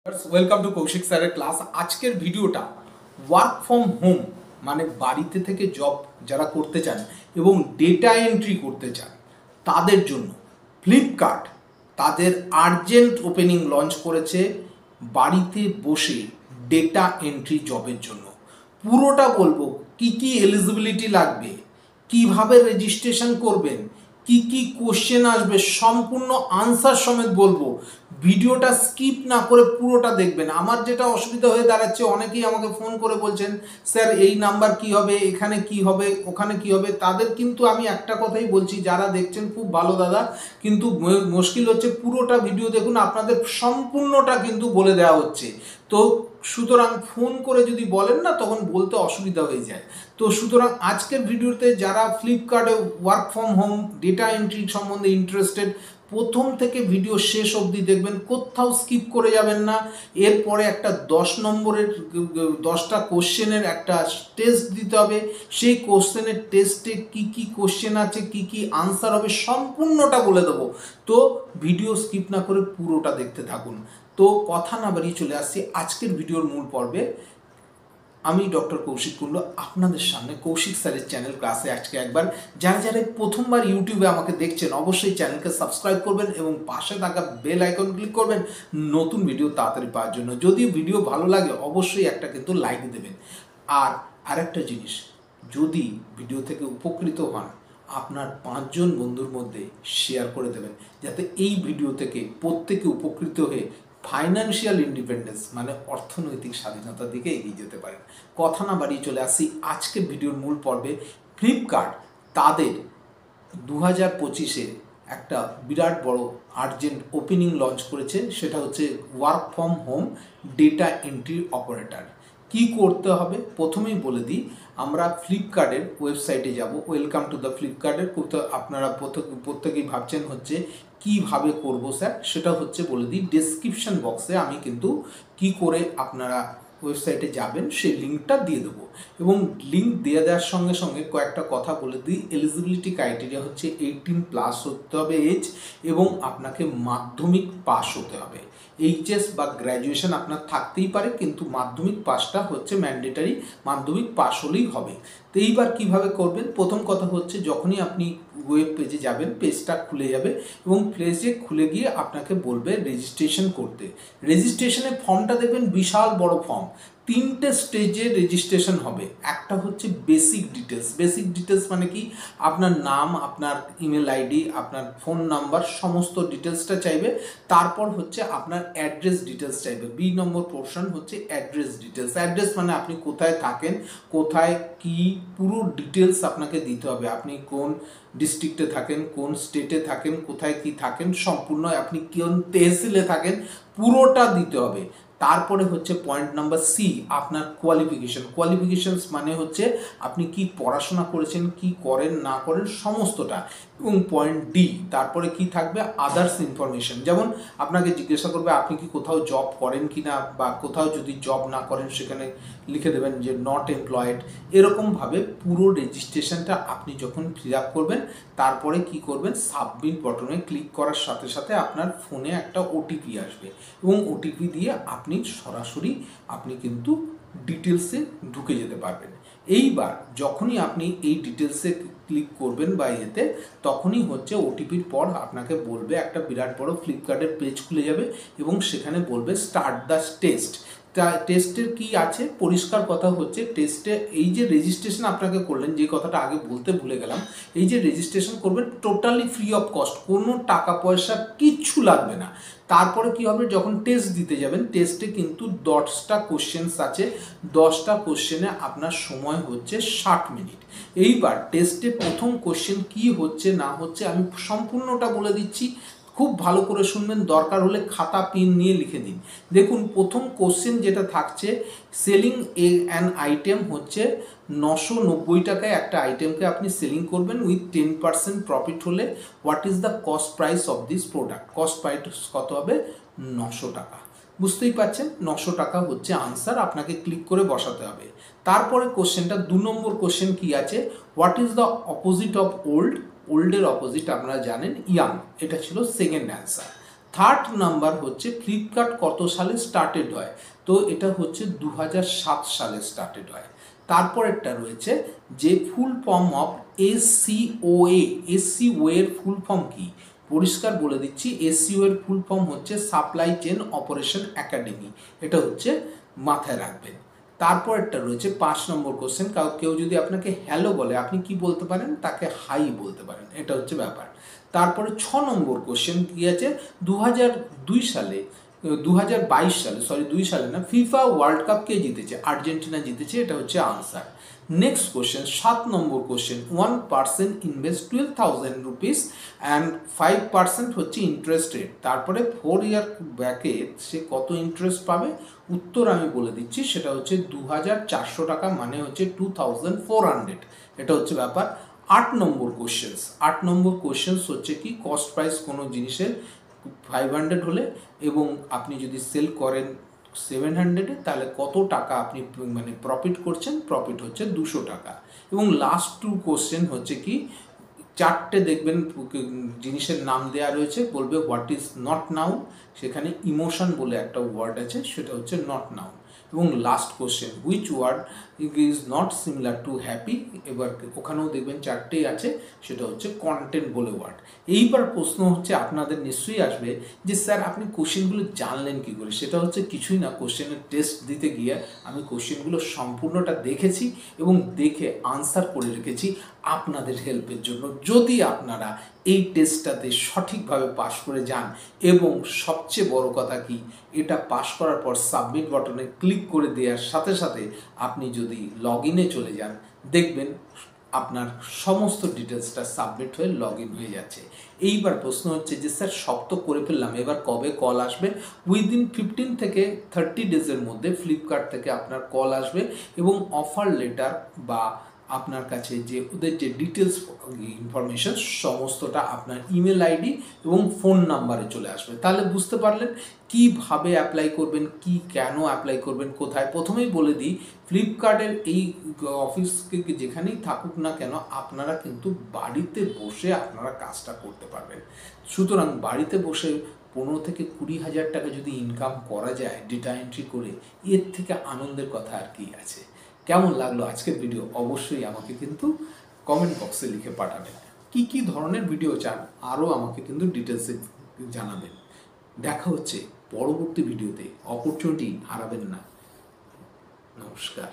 Welcome to Kaushik স্যারের class. আজকের ভিডিওটা ওয়ার্ক ফ্রম হোম মানে বাড়িতে থেকে জব যারা করতে চান এবং ডেটা এন্ট্রি করতে চান তাদের জন্য ফ্লিপকার্ট তাদের আর্জেন্ট ওপেনিং লঞ্চ করেছে বাড়িতে বসে ডেটা এন্ট্রি জবের জন্য। পুরোটা বলবো কি কি এলিজিবিলিটি লাগবে, কিভাবে রেজিস্ট্রেশন করবেন, কি কি কোশ্চেন আসবে, সম্পূর্ণ আনসার সমেত বলবো। ভিডিওটা স্কিপ না করে পুরোটা দেখবেন। আমার যেটা অসুবিধা হয়ে দাঁড়াচ্ছে, অনেকেই আমাকে ফোন করে বলছেন স্যার এই নাম্বার কি হবে, এখানে কি হবে, ওখানে কি হবে। তাদের কিন্তু আমি একটা কথাই বলছি, যারা দেখছেন খুব ভালো দাদা, কিন্তু মুশকিল হচ্ছে পুরোটা ভিডিও দেখুন, আপনাদের সম্পূর্ণটা কিন্তু বলে দেওয়া হচ্ছে। তো সুতরাং ফোন করে যদি বলেন না তখন বলতে অসুবিধা হয়ে যায়। তো সুতরাং আজকের ভিডিওতে যারা ফ্লিপকার্টে work from home data entry সম্বন্ধে ইন্টারেস্টেড, প্রথম থেকে ভিডিও শেষ অবধি দেখবেন, কোথাও স্কিপ করে যাবেন না। এরপরে একটা 10 নম্বরের 10টা কোশ্চেনের একটা টেস্ট দিতে হবে। সেই কোশ্চেনের টেস্টে কি কি কোশ্চেন আছে, কি কি আনসার হবে, সম্পূর্ণটা বলে দেবো। তো ভিডিও স্কিপ না করে পুরোটা দেখতে থাকুন। তো কথা না বাড়িয়ে চলে আসছি আজকের ভিডিওর মূল পর্বে। আমি ডক্টর কৌশিক কুণ্ডু আপনাদের সামনে কৌশিক স্যারের চ্যানেল ক্লাসে আজকে একবার যারা যারা প্রথমবার ইউটিউবে আমাকে দেখছেন অবশ্যই চ্যানেলকে সাবস্ক্রাইব করবেন এবং পাশে থাকা বেল আইকন ক্লিক করবেন নতুন ভিডিও তাড়াতাড়ি পাওয়ার জন্য। যদি ভিডিও ভালো লাগে অবশ্যই একটা কিন্তু লাইক দেবেন। আর আরেকটা জিনিস, যদি ভিডিও থেকে উপকৃত হন আপনার 5জন বন্ধুর মধ্যে শেয়ার করে দেবেন, যাতে এই ভিডিও থেকে প্রত্যেকে উপকৃত হয়ে ফাইন্যান্সিয়াল ইন্ডিপেন্ডেন্স মানে অর্থনৈতিক স্বাধীনতার দিকে এগিয়ে যেতে পারেন। কথা না বাড়িয়ে চলে আসি আজকের ভিডিওর মূল পর্বে। ফ্লিপকার্ট তাদের 2025-এ একটা বিরাট বড় আর্জেন্ট ওপেনিং লঞ্চ করেছে, সেটা হচ্ছে work from home data entry operator. কি করতে হবে প্রথমেই বলে দিই। আমরা ফ্লিপকার্টের ওয়েবসাইটে যাব। ওয়েলকাম টু দ্য ফ্লিপকার্টের। আপনারা প্রত্যেকেই ভাবছেন হচ্ছে কিভাবে করব স্যার, সেটা হচ্ছে বলে দিই। ডেসক্রিপশন বক্সে আমি কিন্তু কি করে আপনারা ওয়েবসাইটে যাবেন সেই লিঙ্কটা দিয়ে দেবো, এবং লিঙ্ক দিয়ে দেওয়ার সঙ্গে সঙ্গে কয়েকটা কথা বলে দিই। এলিজিবিলিটি ক্রাইটেরিয়া হচ্ছে 18+ হতে হবে এজ, এবং আপনাকে মাধ্যমিক পাস হতে হবে। এইচএস বা গ্র্যাজুয়েশন আপনার থাকতেই পারে, কিন্তু মাধ্যমিক পাসটা হচ্ছে ম্যান্ডেটারি, মাধ্যমিক পাস হলেই হবে। তো এইবার কীভাবে করবেন, প্রথম কথা হচ্ছে যখনই আপনি ওয়েব পেজে যাবেন পেজটা খুলে যাবে, এবং পেজে খুলে গিয়ে আপনাকে বলবে রেজিস্ট্রেশন করতে। রেজিস্ট্রেশনের ফর্মটা দেখবেন বিশাল বড় ফর্ম, 3টে স্টেজে রেজিস্ট্রেশন হবে। একটা হচ্ছে বেসিক ডিটেলস। বেসিক ডিটেলস মানে কি, আপনার নাম, আপনার ইমেল আইডি, আপনার ফোন নাম্বার, সমস্ত ডিটেলসটা চাইবে। তারপর হচ্ছে আপনার অ্যাড্রেস ডিটেলস চাইবে। বি নম্বর পোর্শন হচ্ছে অ্যাড্রেস ডিটেলস। অ্যাড্রেস মানে আপনি কোথায় থাকেন, কোথায় কি, পুরো ডিটেলস আপনাকে দিতে হবে। আপনি কোন ডিস্ট্রিক্টে থাকেন, কোন স্টেটে থাকেন, কোথায় কি থাকেন, সম্পূর্ণ আপনি কোন তহসিলে থাকেন, পুরোটা দিতে হবে। তারপরে হচ্ছে পয়েন্ট নাম্বার সি, আপনার কোয়ালিফিকেশন। কোয়ালিফিকেশনস মানে হচ্ছে আপনি কি পড়াশোনা করেছেন, কি করেন না করেন, সমস্তটা। এবং পয়েন্ট ডি, তারপরে কি থাকবে, আদার্স ইনফরমেশন। যেমন আপনাকে জিজ্ঞাসা করবে আপনি কি কোথাও জব করেন কি না, বা কোথাও যদি জব না করেন সেখানে লিখে দেবেন যে নট এমপ্লয়েড। এরকমভাবে পুরো রেজিস্ট্রেশনটা আপনি যখন ফিল আপ করবেন, তারপরে কি করবেন, সাবমিট বটনে ক্লিক করার সাথে সাথে আপনার ফোনে একটা ওটিপি আসবে, এবং ওটিপি দিয়ে আপনি সরাসরি আপনি কিন্তু ডিটেলসে ঢুকে যেতে পারবেন। এইবার যখনই আপনি এই ডিটেলসে ক্লিক করবেন বা এতে, তখনই হচ্ছে ওটিপির পর আপনাকে বলবে, একটা বিরাট বড় ফ্লিপকার্টের পেজ খুলে যাবে, এবং সেখানে বলবে স্টার্ট দ্য টেস্ট। টেস্টের কি আছে, পরিষ্কার কথা হচ্ছে টেস্টে এই যে রেজিস্ট্রেশন আপনাকে করলেন, যে কথাটা আগে বলতে ভুলে গেলাম, এই যে রেজিস্ট্রেশন করবেন টোটালি ফ্রি অফ কস্ট, কোনো টাকা পয়সা কিচ্ছু লাগবে না। তারপরে কি হবে, যখন টেস্ট দিতে যাবেন, টেস্টে কিন্তু 10টা কোশ্চেন্স আছে। 10টা কোশ্চেনে আপনার সময় হচ্ছে 60 মিনিট। এইবার টেস্টে প্রথম কোশ্চেন কি হচ্ছে না হচ্ছে আমি সম্পূর্ণটা বলে দিচ্ছি, খুব ভালো করে শুনবেন, দরকার হলে খাতা পেন নিয়ে লিখে দিন। দেখুন প্রথম কোশ্চেন যেটা থাকছে, সেলিং অ্যান আইটেম হচ্ছে 990 টাকায় একটা আইটেমকে আপনি সেলিং করবেন উইথ 10% প্রফিট হলে what is the cost price of this product. Cost price কত হবে, 900 টাকা। বুঝতেই পারছেন, 900 টাকা হচ্ছে আনসার, আপনাকে ক্লিক করে বসাতে হবে। তারপরে কোশ্চেনটা 2 নম্বর কোশ্চেন কি আছে, what is the opposite of old. ওল্ডের অপোজিট আপনারা জানেন ইয়াং, এটা ছিল সেকেন্ড অ্যান্সার। থার্ড নাম্বার হচ্ছে ফ্লিপকার্ট কত সালে স্টার্টেড হয়, তো এটা হচ্ছে 2007 সালে স্টার্টেড হয়। তারপরেরটা রয়েছে যে ফুল ফর্ম অফ এসসিওএ, এসসিও এর ফুল ফর্ম কি, পরিষ্কার বলে দিচ্ছি, এসসিও এর ফুল ফর্ম হচ্ছে সাপ্লাই চেন অপারেশন একাডেমি, এটা হচ্ছে মাথায় রাখবেন। তারপরেরটা রয়েছে 5 নম্বর কোশ্চেন, কেউ যদি আপনাকে হ্যালো বলে আপনি কি বলতে পারেন, তাকে হাই বলতে পারেন, এটা হচ্ছে ব্যাপার। তারপরে 6 নম্বর কোশ্চেন কি আছে, 2002 সালে 2022 সালে, সরি 2 সালে না, ফিফা ওয়ার্ল্ড কাপ কে জিতেছে, আর্জেন্টিনা জিতেছে, এটা হচ্ছে answer. Next question 7 number question, 1% invest 12,000 rupees and 5% হচ্ছে ইন্টারেস্ট রেট, তারপরে 4 ইয়ার ব্যাকে সে কত ইন্টারেস্ট পাবে, উত্তর আমি বলে দিচ্ছি, সেটা হচ্ছে 2,400 টাকা, মানে হচ্ছে 2,400, এটা হচ্ছে ব্যাপার। 8 নম্বর কোশ্চেন্স, 8 নম্বর কোশ্চেন্স হচ্ছে কি, কস্ট প্রাইস কোনো জিনিসের 500 হলে এবং আপনি যদি সেল করেন 700-এ, তাহলে কত টাকা আপনি মানে প্রফিট করছেন, প্রফিট হচ্ছে 200 টাকা। এবং লাস্ট 2 কোশ্চেন হচ্ছে কি, 4টে দেখবেন জিনিসের নাম দেওয়া রয়েছে, বলবে হোয়াট ইজ নট নাউন, সেখানে ইমোশন বলে একটা ওয়ার্ড আছে, সেটা হচ্ছে নট নাউন। এবং last question, which word is not similar to happy, এবার ওখানেও দেখবেন 4টেই আছে, সেটা হচ্ছে কন্টেন্ট বলে ওয়ার্ড। এইবার প্রশ্ন হচ্ছে আপনাদের নিশ্চয়ই আসবে যে স্যার আপনি কোশ্চেনগুলো জানলেন কী করে, সেটা হচ্ছে কিছুই না, কোশ্চেনের টেস্ট দিতে গিয়ে আমি কোশ্চেনগুলো সম্পূর্ণটা দেখেছি এবং দেখে আনসার করে রেখেছি আপনাদের হেল্পের জন্য। যদি আপনারা এই টেস্টটাতে সঠিকভাবে পাস করে যান, এবং সবচেয়ে বড় কথা কি, এটা পাস করার পর সাবমিট বাটনে ক্লিক করে দেওয়ার সাথে সাথে আপনি যদি লগ ইনে চলে যান, দেখবেন আপনার সমস্ত ডিটেলসটা সাবমিট হয়ে লগ ইন হয়ে যাচ্ছে। এইবার প্রশ্ন হচ্ছে যে স্যার সব তো করে ফেললাম, এবার কবে কল আসবে? উইদিন 15 থেকে 30 ডেজের মধ্যে ফ্লিপকার্ট থেকে আপনার কল আসবে এবং অফার লেটার বা আপনার কাছে যে ওদের যে ডিটেলস ইনফরমেশন সমস্তটা আপনার ইমেল আইডি এবং ফোন নাম্বারে চলে আসবে। তাহলে বুঝতে পারলেন কিভাবে অ্যাপ্লাই করবেন, কি কেন অ্যাপ্লাই করবেন, কোথায়। প্রথমেই বলে দিই, ফ্লিপকার্টের এই অফিসকে যেখানেই থাকুক না কেন, আপনারা কিন্তু বাড়িতে বসে আপনারা কাজটা করতে পারবেন। সুতরাং বাড়িতে বসে 15 থেকে 20,000 টাকা যদি ইনকাম করা যায় ডেটা এন্ট্রি করে, এর থেকে আনন্দের কথা আর কি আছে। কেমন লাগলো আজকের ভিডিও অবশ্যই আমাকে কিন্তু কমেন্ট বক্সে লিখে পাঠাবেন। কি কি ধরনের ভিডিও চান আরও আমাকে কিন্তু ডিটেলসে জানাবেন। দেখা হচ্ছে পরবর্তী ভিডিওতে, অপরচুনিটি হারাবেন না। নমস্কার।